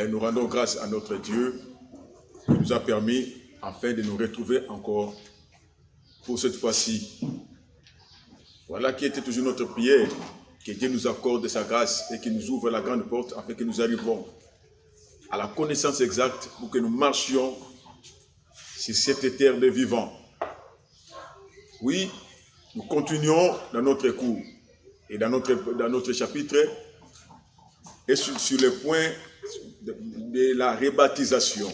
Et nous rendons grâce à notre Dieu qui nous a permis afin de nous retrouver encore pour cette fois-ci. Voilà qui était toujours notre prière, que Dieu nous accorde sa grâce et qu'il nous ouvre la grande porte afin que nous arrivions à la connaissance exacte pour que nous marchions sur cette terre de vivants. Oui, nous continuons dans notre cours et dans notre chapitre et sur le point de la rebaptisation.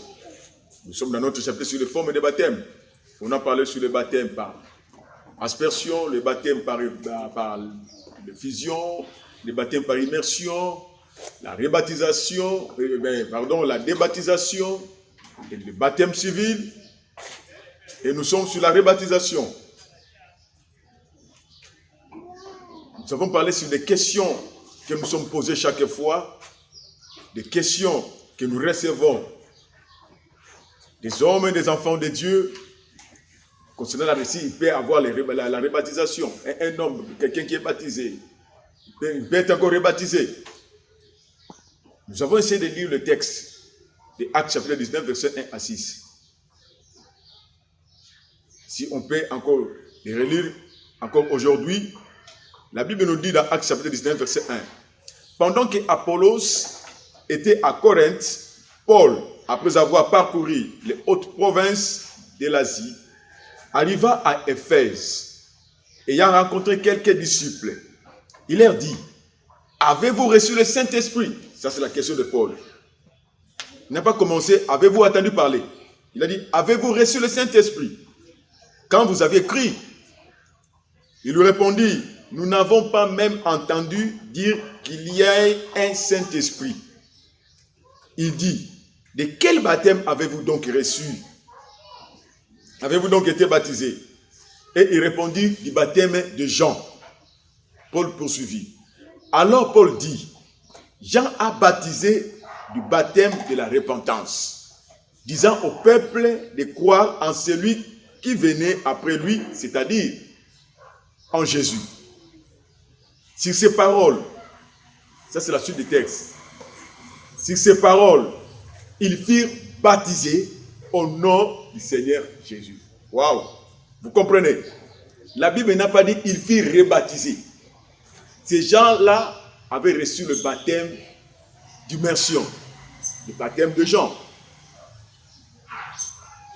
Nous sommes dans notre chapitre sur les formes de baptême. On a parlé sur le baptême par aspersion, le baptême par fusion, le baptême par immersion, la rebaptisation, la débaptisation, et le baptême civil. Et nous sommes sur la rebaptisation. Nous avons parlé sur des questions que nous sommes posées chaque fois, des questions que nous recevons des hommes et des enfants de Dieu. Concernant la récit, il peut avoir la rebaptisation. Un homme, quelqu'un qui est baptisé, il peut être encore rebaptisé. Nous avons essayé de lire le texte de Actes chapitre 19, versets 1 à 6. Si on peut encore les relire encore aujourd'hui, la Bible nous dit dans Actes chapitre 19, verset 1. Pendant que Apollos était à Corinthe, Paul, après avoir parcouru les hautes provinces de l'Asie, arriva à Éphèse, ayant rencontré quelques disciples. Il leur dit, avez-vous reçu le Saint-Esprit? Ça, c'est la question de Paul. Il n'a pas commencé, avez-vous entendu parler? Il a dit, avez-vous reçu le Saint-Esprit? Quand vous avez crié, il lui répondit, nous n'avons pas même entendu dire qu'il y ait un Saint-Esprit. Il dit, de quel baptême avez-vous donc reçu? Avez-vous donc été baptisé? Et il répondit, du baptême de Jean. Paul poursuivit. Alors Paul dit, Jean a baptisé du baptême de la repentance, disant au peuple de croire en celui qui venait après lui, c'est-à-dire en Jésus. Sur ces paroles, ça c'est la suite du texte, sur ces paroles, ils furent baptisés au nom du Seigneur Jésus. Waouh! Vous comprenez? La Bible n'a pas dit ils furent rebaptisés. Ces gens-là avaient reçu le baptême d'immersion, le baptême de Jean.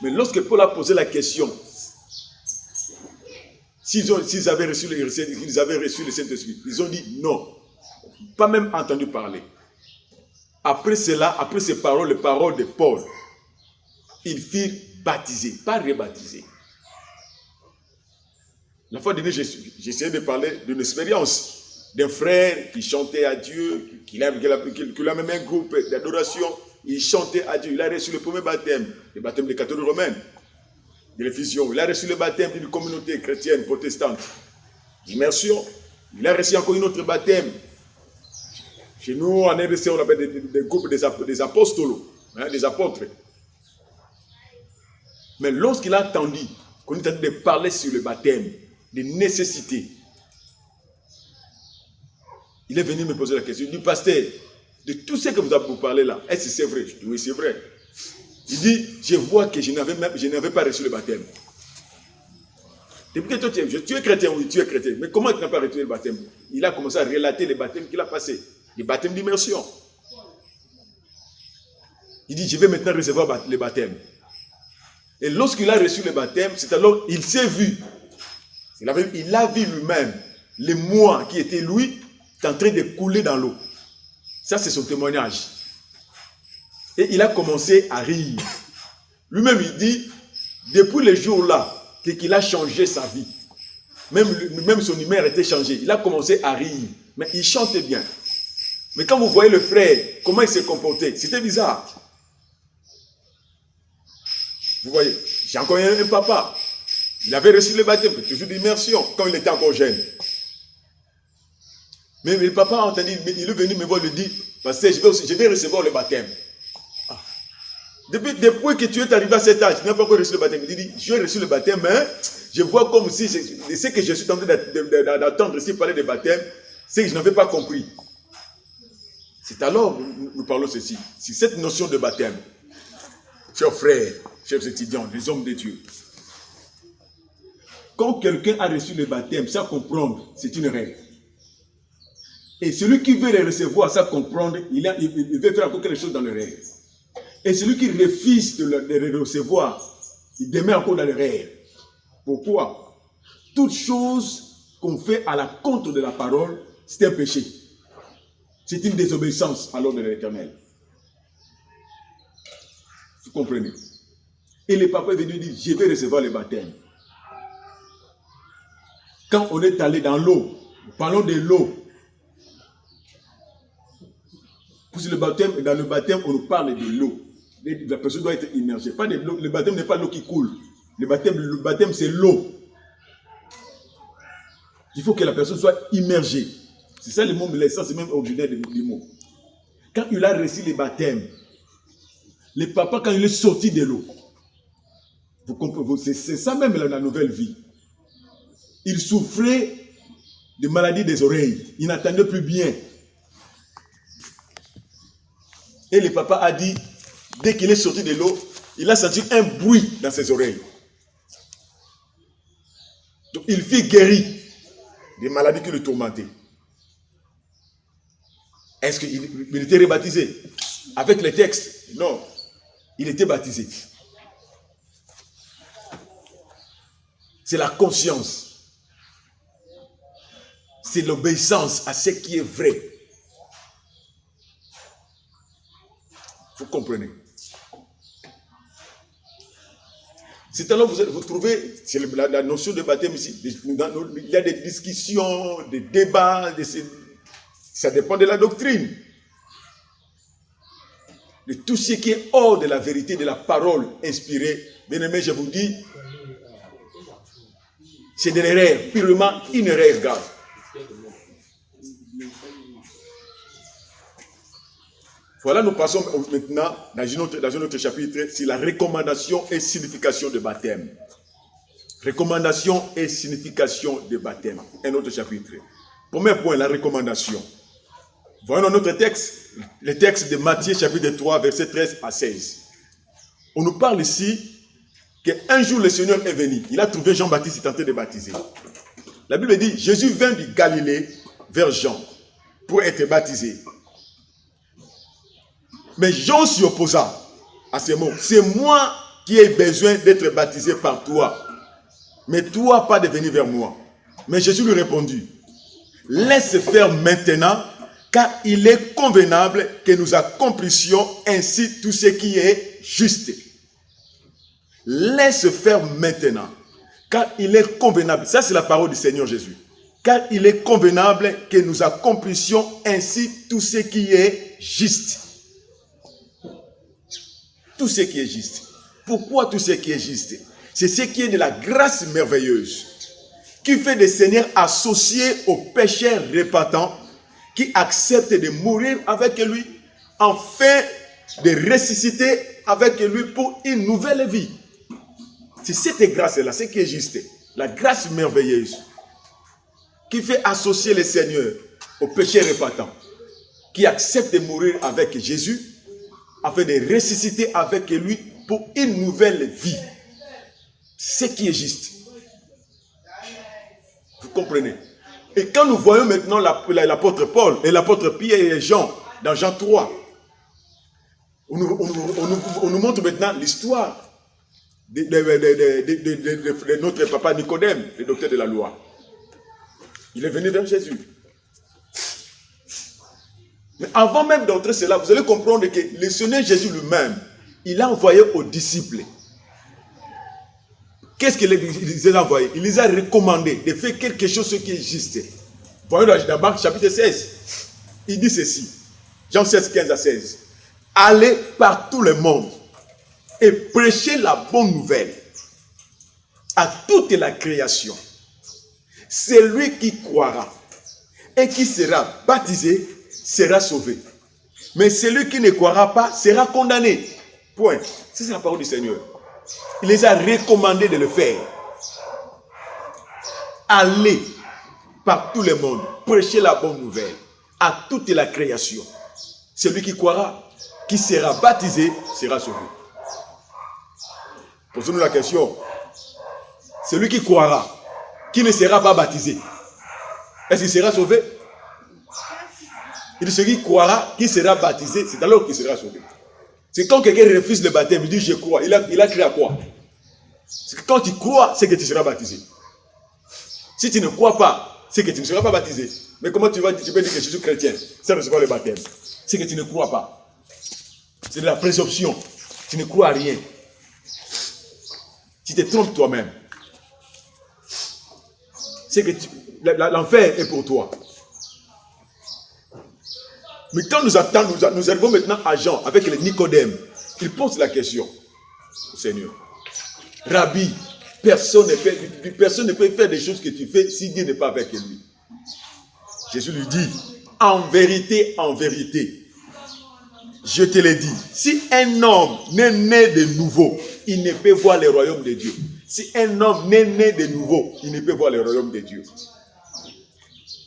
Mais lorsque Paul a posé la question, s'ils avaient reçu le Saint-Esprit, ils ont dit non, pas même entendu parler. Après cela, après ces paroles, les paroles de Paul, ils furent baptisés, pas rebaptisés. La fois dernière, j'essayais de parler d'une expérience d'un frère qui chantait à Dieu, qui a même un groupe d'adoration, il chantait à Dieu. Il a reçu le premier baptême, le baptême des catholiques romains, de l'effusion. Il a reçu le baptême d'une communauté chrétienne, protestante, d'immersion. Il a reçu encore un autre baptême. Chez nous, en RDC, on appelle des groupes des apostolos, des apôtres. Mais lorsqu'il a entendu qu'on est en train de parler sur le baptême, des nécessités, il est venu me poser la question. Il dit, pasteur, de tout ce que vous avez parlé là, est-ce que c'est vrai? Je dis, oui, c'est vrai. Il dit, je vois que je n'avais pas reçu le baptême. Depuis que toi, tu es chrétien, oui, tu es chrétien. Mais comment tu n'as pas reçu le baptême? Il a commencé à relater les baptêmes qu'il a passés. Les baptêmes d'immersion. Il dit, je vais maintenant recevoir le baptême. Et lorsqu'il a reçu le baptême, c'est alors il s'est vu. Il a vu lui-même les mois qui étaient lui en train de couler dans l'eau. Ça, c'est son témoignage. Et il a commencé à rire. Lui-même, il dit, depuis le jour-là, qu'il a changé sa vie. Même son humeur était changée. Il a commencé à rire. Mais il chantait bien. Mais quand vous voyez le frère, comment il s'est comporté, c'était bizarre. Vous voyez, j'ai encore un papa. Il avait reçu le baptême, toujours d'immersion, quand il était encore jeune. Mais le papa a entendu, il est venu me voir, il dit, parce que je vais recevoir le baptême. Ah. Depuis que tu es arrivé à cet âge, tu n'as pas encore reçu le baptême. Il dit, j'ai reçu le baptême, mais je vois comme si, ce que je suis en train d'attendre ici parler de baptême, c'est que je n'avais pas compris. C'est alors que nous parlons ceci. C'est cette notion de baptême. Chers frères, chers étudiants, les hommes de Dieu. Quand quelqu'un a reçu le baptême, sans comprendre, c'est une règle. Et celui qui veut le recevoir sans comprendre, il veut faire encore quelque chose dans le rêve. Et celui qui refuse de le recevoir, il demeure encore dans le rêve. Pourquoi? Toute chose qu'on fait à la contre de la parole, c'est un péché. C'est une désobéissance à l'ordre de l'Éternel. Vous comprenez? Et le papa est venu dire, je vais recevoir le baptême. Quand on est allé dans l'eau, parlons de l'eau. Pour le baptême, dans le baptême, on nous parle de l'eau. La personne doit être immergée. Pas de l'eau. Le baptême n'est pas l'eau qui coule. Le baptême c'est l'eau. Il faut que la personne soit immergée. C'est ça le mot, mais l'essence, c'est même originaire du mot. Quand il a reçu le baptême, le papa, quand il est sorti de l'eau, vous comprenez, c'est ça même la nouvelle vie. Il souffrait de maladies des oreilles. Il n'entendait plus bien. Et le papa a dit, dès qu'il est sorti de l'eau, il a senti un bruit dans ses oreilles. Donc il fut guéri des maladies qui le tourmentaient. Est-ce qu'il était rebaptisé? Avec les textes? Non. Il était baptisé. C'est la conscience. C'est l'obéissance à ce qui est vrai. Vous comprenez? C'est alors que vous trouvez, c'est la notion de baptême ici. Il y a des discussions, des débats, ça dépend de la doctrine. De tout ce qui est hors de la vérité, de la parole inspirée. Bien aimé, je vous dis, c'est de l'erreur, purement une erreur grave. Voilà, nous passons maintenant dans un autre chapitre, c'est la recommandation et signification de baptême. Recommandation et signification de baptême. Un autre chapitre. Premier point, la recommandation. Voyons notre texte, le texte de Matthieu chapitre 3, versets 13 à 16. On nous parle ici qu'un jour le Seigneur est venu. Il a trouvé Jean-Baptiste, il tentait de baptiser. La Bible dit, Jésus vint du Galilée vers Jean pour être baptisé. Mais Jean s'y opposa à ces mots. C'est moi qui ai besoin d'être baptisé par toi. Mais toi, pas de venir vers moi. Mais Jésus lui répondit, laisse faire maintenant, car il est convenable que nous accomplissions ainsi tout ce qui est juste. Laisse faire maintenant, car il est convenable. Ça, c'est la parole du Seigneur Jésus. Car il est convenable que nous accomplissions ainsi tout ce qui est juste. Tout ce qui est juste. Pourquoi tout ce qui est juste? C'est ce qui est de la grâce merveilleuse qui fait des seigneurs associés aux pécheurs répentants qui acceptent de mourir avec lui afin de ressusciter avec lui pour une nouvelle vie. C'est cette grâce-là, ce qui est juste. La grâce merveilleuse qui fait associer les seigneurs aux pécheurs répentants qui acceptent de mourir avec Jésus afin de ressusciter avec lui pour une nouvelle vie. Ce qui est juste. Vous comprenez? Et quand nous voyons maintenant l'apôtre Paul et l'apôtre Pierre et Jean dans Jean 3, on nous montre maintenant l'histoire de notre papa Nicodème, le docteur de la loi. Il est venu vers Jésus. Mais avant même d'entrer cela, vous allez comprendre que le Seigneur Jésus lui-même, il a envoyé aux disciples. Qu'est-ce qu'il les a envoyés? Il les a recommandés de faire quelque chose qui est juste. Voyons dans Marc chapitre 16. Il dit ceci. Jean 16, 15 à 16. Allez par tout le monde et prêchez la bonne nouvelle à toute la création. Celui qui croira et qui sera baptisé sera sauvé. Mais celui qui ne croira pas sera condamné. Point. C'est la parole du Seigneur. Il les a recommandés de le faire. Allez par tout le monde, prêchez la bonne nouvelle à toute la création. Celui qui croira, qui sera baptisé, sera sauvé. Posons-nous la question. Celui qui croira, qui ne sera pas baptisé, est-ce qu'il sera sauvé? Il dit celui qui croira, qui sera baptisé, c'est alors qu'il sera sauvé. C'est quand quelqu'un refuse le baptême, il dit je crois. Il a cru à quoi? C'est que quand tu crois, c'est que tu seras baptisé. Si tu ne crois pas, c'est que tu ne seras pas baptisé. Mais comment tu peux dire que je suis chrétien sans recevoir le baptême? C'est que tu ne crois pas. C'est de la présomption. Tu ne crois à rien. Tu te trompes toi-même. C'est que l'enfer est pour toi. Mais quand nous arrivons maintenant à Jean avec les Nicodème, il pose la question au Seigneur. Rabbi, personne ne peut faire des choses que tu fais si Dieu n'est pas avec lui. Jésus lui dit, en vérité, je te l'ai dit, si un homme n'est né de nouveau, il ne peut voir le royaume de Dieu. Si un homme n'est né de nouveau, il ne peut voir le royaume de Dieu.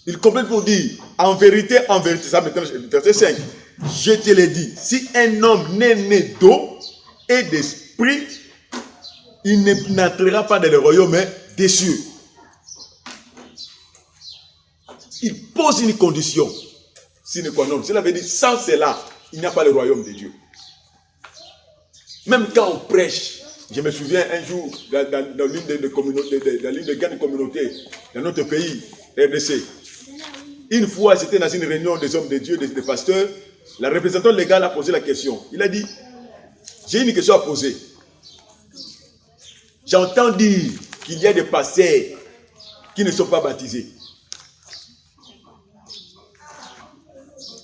Il complète pour dire, en vérité, ça maintenant, verset 5, je te l'ai dit, si un homme n'est né d'eau et d'esprit, il n'entrera pas dans le royaume des cieux. Il pose une condition. Sine qua non. Cela veut dire, sans cela, il n'y a pas le royaume de Dieu. Même quand on prêche, je me souviens un jour, dans l'une des grandes communautés dans notre pays, RDC, une fois, c'était dans une réunion des hommes de Dieu, des pasteurs, la représentante légale a posé la question. Il a dit, j'ai une question à poser. J'entends dire qu'il y a des pasteurs qui ne sont pas baptisés.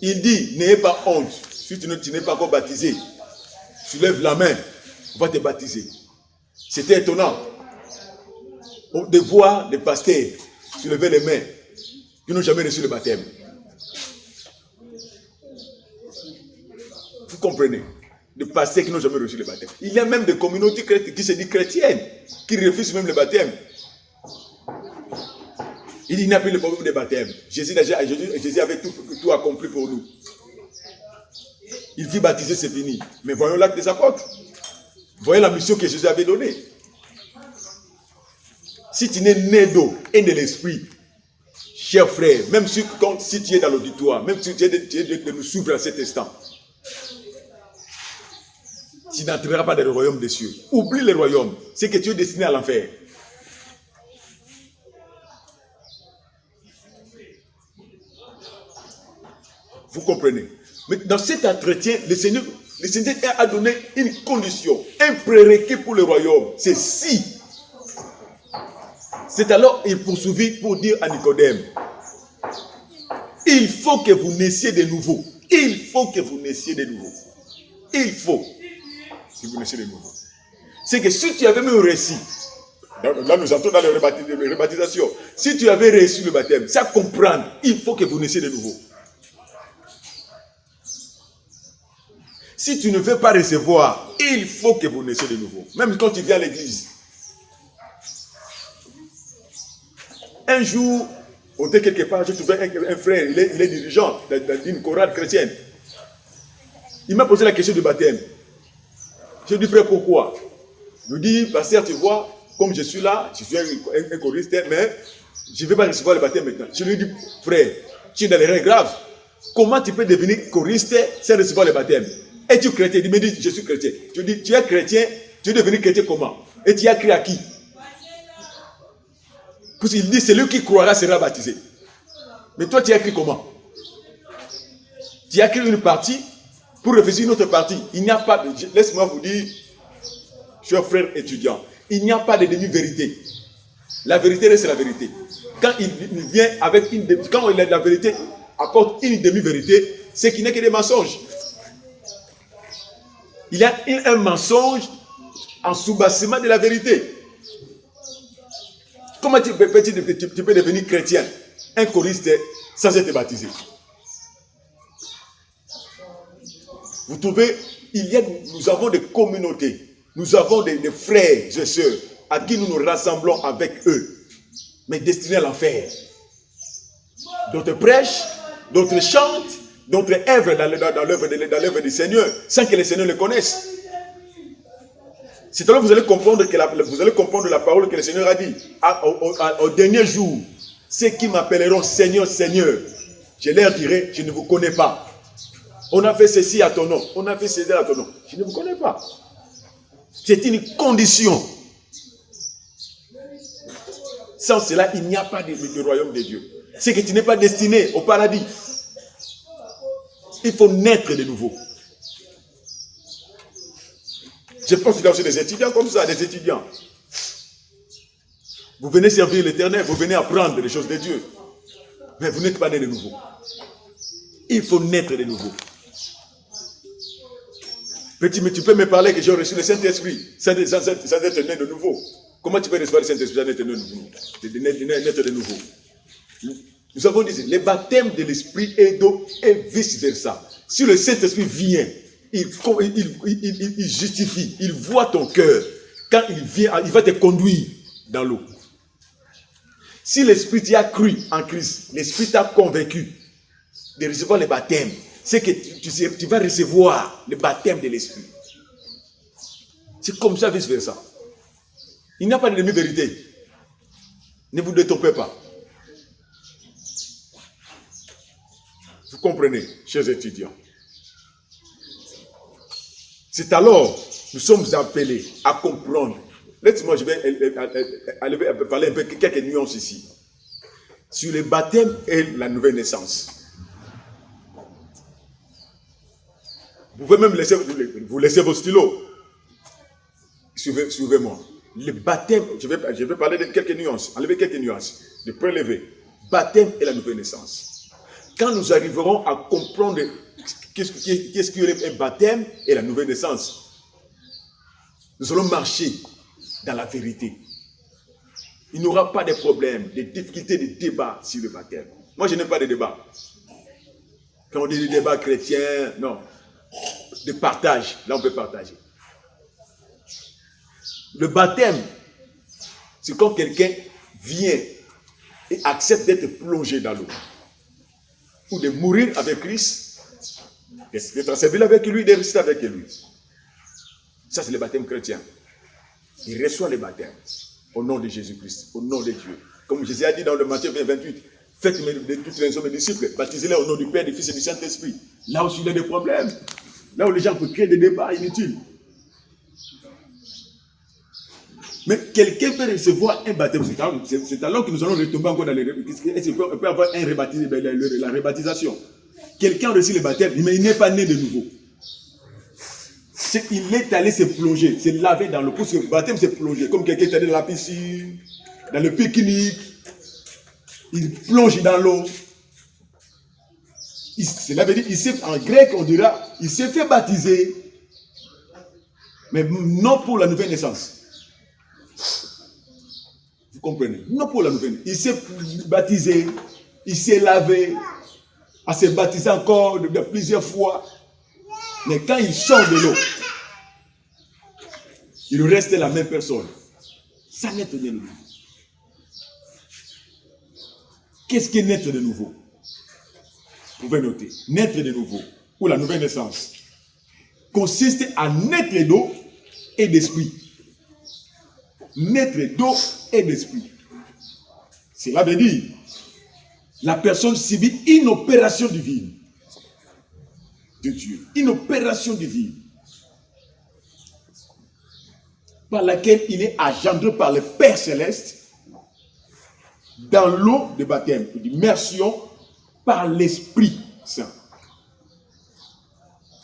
Il dit, n'ayez pas honte. Si tu n'es pas encore baptisé, soulève la main, on va te baptiser. C'était étonnant de voir des pasteurs soulever les mains qui n'ont jamais reçu le baptême. Vous comprenez? Des pasteurs qui n'ont jamais reçu le baptême. Il y a même des communautés qui se disent chrétiennes, qui refusent même le baptême. Il n'y a plus le problème de baptême. Jésus avait tout accompli pour nous. Il fit baptiser, c'est fini. Mais voyons l'acte des apôtres. Voyons la mission que Jésus avait donnée. Si tu n'es né d'eau et de l'esprit, cher frère, même si tu es dans l'auditoire, même si tu es de nous suivre à cet instant, tu n'entreras pas dans le royaume des cieux. Oublie le royaume. C'est que tu es destiné à l'enfer. Vous comprenez? Mais dans cet entretien, le Seigneur a donné une condition, un prérequis pour le royaume. C'est si. C'est alors il poursuivit pour dire à Nicodème, il faut que vous naissiez de nouveau. Il faut que vous naissiez de nouveau. Il faut que vous naissiez de nouveau. C'est que si tu avais même réussi, là nous entrons dans la rebaptisation, si tu avais reçu le baptême, ça comprendre, il faut que vous naissiez de nouveau. Si tu ne veux pas recevoir, il faut que vous naissiez de nouveau. Même quand tu viens à l'église. Un jour, on était quelque part, je trouvais un frère, il est dirigeant d'une chorale chrétienne. Il m'a posé la question du baptême. Je lui ai dit, frère, pourquoi? Il me dit, pasteur, tu vois, comme je suis là, je suis un choriste, mais je ne vais pas recevoir le baptême maintenant. Je lui ai dit, frère, tu es dans les règles graves. Comment tu peux devenir choriste sans recevoir le baptême? Es-tu chrétien? Il me dit, je suis chrétien. Je lui dis, tu es chrétien, tu es devenu chrétien comment? Et tu as cru à qui? Parce qu'il dit, celui qui croira sera baptisé. Mais toi, tu as écrit comment? Tu as écrit une partie pour refuser une autre partie. Il n'y a pas de... Laisse-moi vous dire, chers frères étudiants, il n'y a pas de demi-vérité. La vérité reste la vérité. Quand il vient avec quand la vérité apporte une demi-vérité, c'est qu'il n'est que des mensonges. Il y a un mensonge en sous-bassement de la vérité. Comment tu peux devenir chrétien, un choriste, sans être baptisé? Vous trouvez, nous avons des communautés, nous avons des frères et sœurs à qui nous nous rassemblons avec eux, mais destinés à l'enfer. D'autres prêchent, d'autres chantent, d'autres œuvres dans l'œuvre du Seigneur, sans que le Seigneur le connaisse. C'est alors que vous allez comprendre la parole que le Seigneur a dit. Au dernier jour, ceux qui m'appelleront Seigneur, Seigneur, je leur dirai, je ne vous connais pas. On a fait ceci à ton nom, on a fait ceci à ton nom. Je ne vous connais pas. C'est une condition. Sans cela, il n'y a pas de royaume de Dieu. C'est que tu n'es pas destiné au paradis. Il faut naître de nouveau. Je pense qu'il y a aussi des étudiants comme ça, des étudiants. Vous venez servir l'Éternel, vous venez apprendre les choses de Dieu. Mais vous n'êtes pas né de nouveau. Il faut naître de nouveau. Petit, mais tu peux me parler que j'ai reçu le Saint-Esprit sans être né de nouveau. Comment tu peux recevoir le Saint-Esprit sans être naître de nouveau? Nous avons dit, le baptême de l'Esprit et d'eau et vice-versa. Si le Saint-Esprit vient, il justifie, il voit ton cœur. Quand il vient, il va te conduire dans l'eau. Si l'Esprit t'y a cru en Christ, l'Esprit t'a convaincu de recevoir le baptême, c'est que tu vas recevoir le baptême de l'Esprit. C'est comme ça, vice-versa. Il n'y a pas de demi-vérité. Ne vous détrompez pas. Vous comprenez, chers étudiants. C'est alors nous sommes appelés à comprendre. Laissez-moi, je vais parler un peu quelques nuances ici. Sur le baptême et la nouvelle naissance. Vous pouvez même laisser vos stylos. Suivez-moi. Le baptême, je vais parler de quelques nuances. Enlever quelques nuances. De prélever. Baptême et la nouvelle naissance. Quand nous arriverons à comprendre qu'est-ce qu'est un baptême et la nouvelle naissance, nous allons marcher dans la vérité. Il n'y aura pas de problème, de difficultés, de débats sur le baptême. Moi, je n'aime pas de débats. Quand on dit des débats chrétiens, non. De partage, là on peut partager. Le baptême, c'est quand quelqu'un vient et accepte d'être plongé dans l'eau. Ou de mourir avec Christ, d'être ensevelir avec lui, de rester avec lui. Ça, c'est le baptême chrétien. Il reçoit le baptême au nom de Jésus-Christ, au nom de Dieu. Comme Jésus a dit dans le Matthieu 28, faites de toutes les hommes et disciples, baptisez-les au nom du Père, du Fils et du Saint-Esprit. Là aussi, il y a des problèmes. Là où les gens peuvent créer des débats inutiles. Mais quelqu'un peut recevoir un baptême. C'est alors que nous allons retomber encore dans les... Est-ce qu'il peut avoir la rebaptisation? Quelqu'un a reçu le baptême, mais il n'est pas né de nouveau. Il est allé se plonger, se laver dans l'eau. Pour ce baptême, c'est plonger. Comme quelqu'un est allé dans la piscine, dans le pique-nique. Il plonge dans l'eau. Cela veut dire, en grec, on dira, il s'est fait baptiser, mais non pour la nouvelle naissance. Vous comprenez? Non pour la nouvelle. Il s'est baptisé, il s'est lavé, à se baptiser encore de plusieurs fois. Mais quand il sort de l'eau, il reste la même personne. Ça naître de nouveau. Qu'est-ce qui est naître de nouveau? Vous pouvez noter. Naître de nouveau, ou la nouvelle naissance, consiste à naître d'eau et d'esprit. Naître d'eau et d'esprit. Cela veut dire, la personne subit une opération divine de Dieu. Une opération divine par laquelle il est engendré par le Père Céleste dans l'eau de baptême, d'immersion par l'Esprit Saint.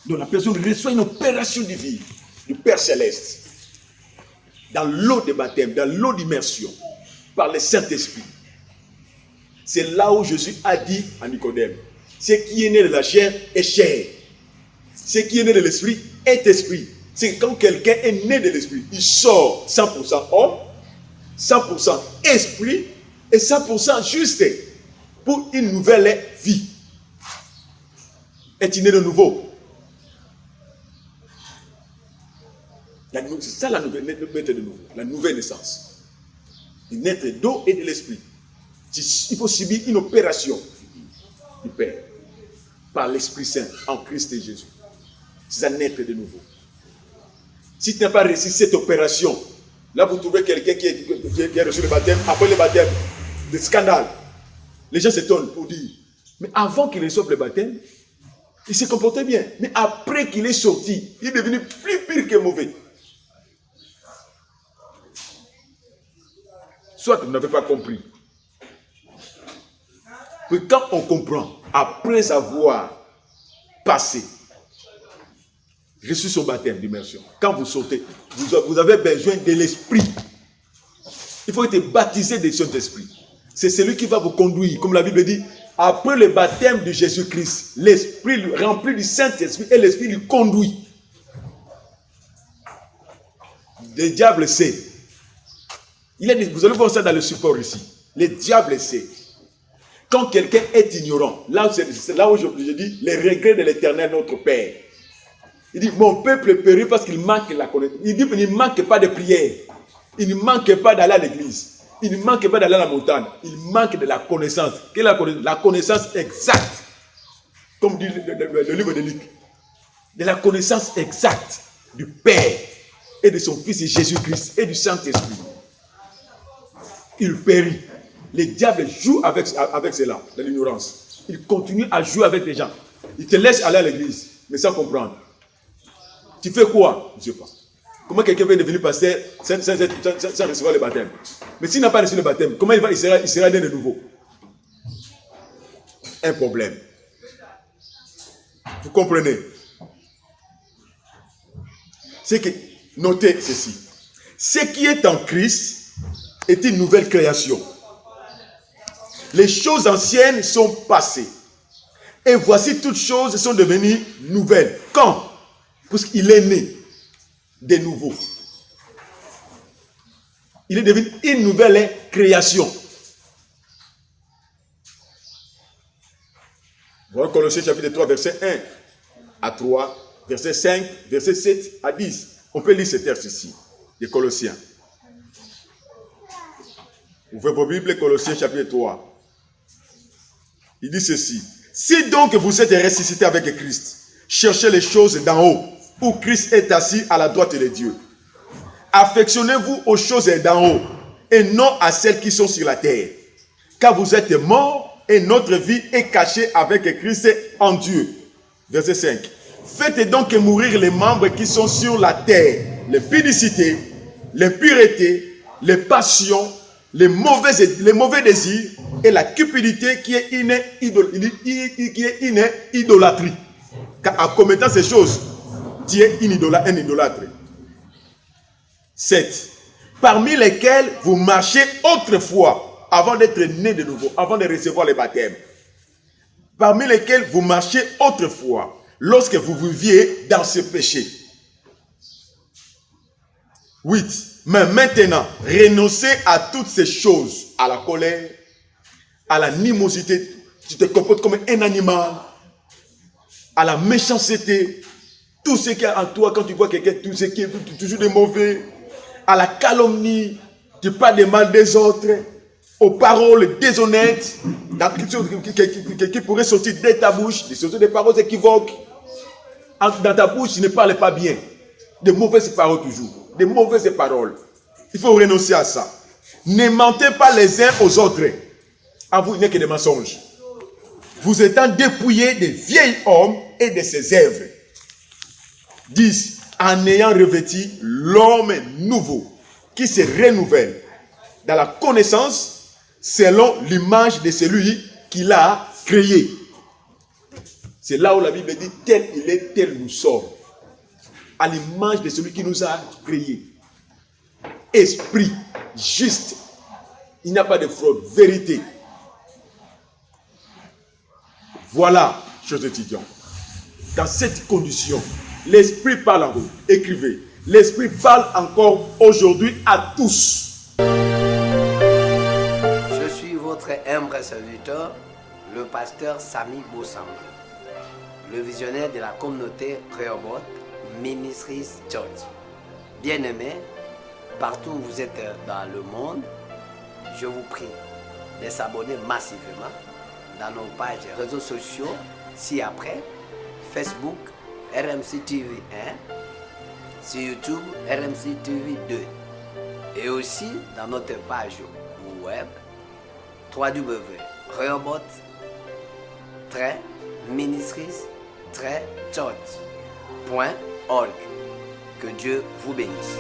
Donc la personne reçoit une opération divine du Père Céleste dans l'eau de baptême, dans l'eau d'immersion par le Saint-Esprit. C'est là où Jésus a dit à Nicodème, ce qui est né de la chair est chair. Ce qui est né de l'esprit est esprit. C'est quand quelqu'un est né de l'esprit, il sort 100% homme, 100% esprit et 100% juste pour une nouvelle vie. Est-il né de nouveau? C'est ça la nouvelle, de nouveau, la nouvelle naissance. Naître d'eau et de l'esprit. Il faut subir une opération du Père. par l'Esprit Saint en Christ et Jésus. C'est à naître de nouveau. Si tu n'as pas réussi cette opération, là vous trouvez quelqu'un qui a reçu le baptême, après le baptême, des scandales. Les gens s'étonnent pour dire, mais avant qu'il reçoive le baptême, il s'est comporté bien. Mais après qu'il est sorti, il est devenu plus pire que mauvais. Soit vous n'avez pas compris. Que quand on comprend, après avoir passé, reçu son baptême d'immersion, quand vous sautez, vous avez besoin de l'Esprit. Il faut être baptisé de Saint-Esprit. C'est celui qui va vous conduire, comme la Bible dit, après le baptême de Jésus-Christ, l'Esprit rempli du Saint-Esprit et l'Esprit lui conduit. Le diable sait. Vous allez voir ça dans le support ici. Le diable sait. Quand quelqu'un est ignorant, c'est là où je dis les regrets de l'Éternel, notre Père. Il dit, mon peuple périt parce qu'il manque la connaissance. Il dit, il ne manque pas de prière. Il ne manque pas d'aller à l'église. Il ne manque pas d'aller à la montagne. Il manque de la connaissance. Quelle est la connaissance? La connaissance exacte. Comme dit le livre de Luc. De la connaissance exacte du Père et de son Fils Jésus-Christ et du Saint-Esprit. Il périt. Le diable joue avec cela, de l'ignorance. Il continue à jouer avec les gens. Il te laisse aller à l'église, mais sans comprendre. Tu fais quoi? Je ne sais pas. Comment quelqu'un peut devenir pasteur sans recevoir le baptême? Mais s'il n'a pas reçu le baptême, comment il sera né de nouveau? Un problème. Vous comprenez? C'est que, notez ceci. Ce qui est en Christ est une nouvelle création. Les choses anciennes sont passées. Et voici toutes choses sont devenues nouvelles. Quand? Parce qu'il est né de nouveau. Il est devenu une nouvelle création. Voilà Colossiens chapitre 3, verset 1 à 3, verset 5, verset 7 à 10. On peut lire ce texte ici, de Colossiens. Ouvrez vos Bibles, Colossiens chapitre 3. Il dit ceci. Si donc vous êtes ressuscité avec Christ, cherchez les choses d'en haut, où Christ est assis à la droite de Dieu. Affectionnez-vous aux choses d'en haut, et non à celles qui sont sur la terre. Car vous êtes morts, et notre vie est cachée avec Christ en Dieu. Verset 5. Faites donc mourir les membres qui sont sur la terre, les pudicités, l'impureté, les passions, les mauvais désirs et la cupidité qui est une idolâtrie. Car en commettant ces choses, tu es un idolâtre. 7. Parmi lesquels vous marchez autrefois, avant d'être né de nouveau, avant de recevoir le baptême. Parmi lesquels vous marchez autrefois, lorsque vous viviez dans ce péché. 8. Mais maintenant, renoncez à toutes ces choses, à la colère, à l'animosité, tu te comportes comme un animal, à la méchanceté, tout ce qui est en toi quand tu vois quelqu'un, tout ce qui est toujours de mauvais, à la calomnie, tu parles de mal des autres, aux paroles déshonnêtes, qui pourraient sortir de ta bouche, des paroles équivoques. Dans ta bouche, tu ne parles pas bien. De mauvaises paroles toujours. De mauvaises paroles. Il faut renoncer à ça. Ne mentez pas les uns aux autres. À vous, il n'est que des mensonges. Vous étant dépouillés des vieils hommes et de ses œuvres. 10. En ayant revêtu l'homme nouveau qui se renouvelle dans la connaissance selon l'image de celui qui l'a créé. C'est là où la Bible dit tel il est, tel nous sommes. À l'image de celui qui nous a créés. Esprit juste. Il n'y a pas de fraude. Vérité. Voilà, chers étudiants. Dans cette condition, l'Esprit parle en vous. Écrivez. L'Esprit parle encore aujourd'hui à tous. Je suis votre humble serviteur, le pasteur Sami Boussam, le visionnaire de la communauté Rehoboth Ministries Church. Bien-aimés, partout où vous êtes dans le monde, je vous prie de s'abonner massivement dans nos pages réseaux sociaux ci-après, Facebook, RMC TV 1, sur YouTube, RMC TV 2, et aussi dans notre page web www.rehoboth-ministries-church.org. Que Dieu vous bénisse.